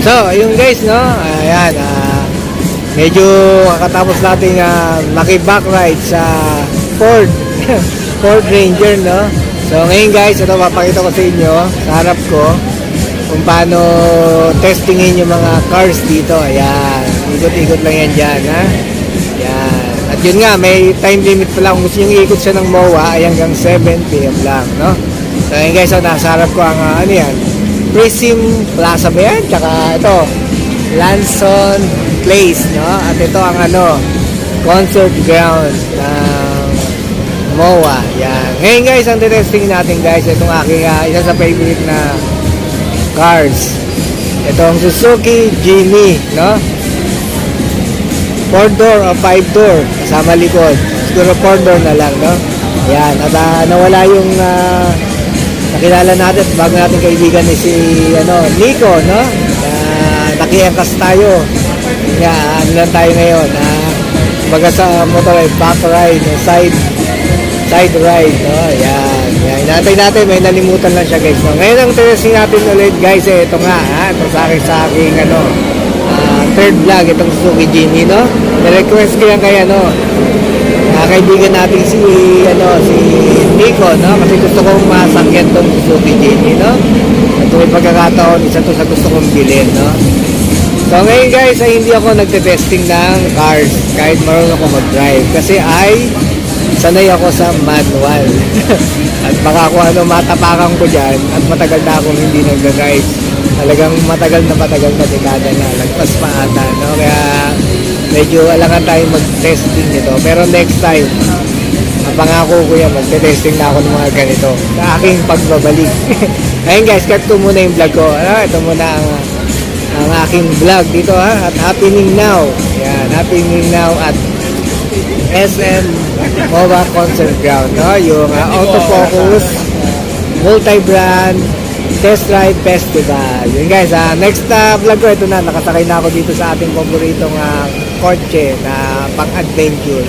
So, ayun guys, no? Ayan, medyo kakatapos natin maki-backride sa Ford Ford Ranger, no? So, ngayon guys, ito papakita ko sa inyo sa harap ko kung paano testingin yung mga cars dito. Ayan, ikot-ikot lang yan dyan, ha? Ayan. At yun nga, may time limit pa lang. Kung gusto nyo ikot siya ng MOA ay hanggang 7 PM lang, no? So, ngayon guys, nasa harap ko ang ano yan, Prism Plaza ba yan? Tsaka ito, Lanson Place, no? At ito ang ano, concert ground ng MOA. Yan. Ngayon guys, ang testing natin guys, itong aking isa sa favorite na cars. Itong Suzuki Jimny, no? 4-door o 5-door kasama likod. Siguro 4-door na lang, no? Yan. At nawala yung nakilala natin, bago natin kaibigan ni si Nico, no? Nakiangkas tayo. Ano lang tayo ngayon, baga sa motor ride, back ride, side ride, no? Yan. Inatay natin, may nalimutan lang siya guys, no? Ngayon ang testing natin ulit guys, ito nga, ito sa aking third vlog, itong Suzuki Jimny, no? Na-request ko yan kay kaibigan natin si Nico, no? Kasi gusto kong masakyan tong Suzuki Jimny, no? At may pagkakataon, isa to sa gusto kong bilhin, no? So ngayon guys, ay hindi ako nagte-testing ng cars kahit marunong ako mag-drive kasi sanay ako sa manual. At baka kung matapakan ko dyan at matagal na akong hindi nag-drive, talagang matagal na dekada na, lagpas pa ata, no? Kaya medyo alangan tayo mag-testing nito. Pero next time, pangako ko yan, mag-testing na ako ng mga ganito sa aking pagbabalik. Ayun guys, cut ko muna yung vlog ko. Ito muna ang aking vlog dito, at happening now. Yan, happening now at SM MOA Concert Ground, no? Yung autofocus multi-brand test ride festival. Yun guys, next vlog ko, ito na, nakasakay na ako dito sa ating paboritong kotse na pang-adventure.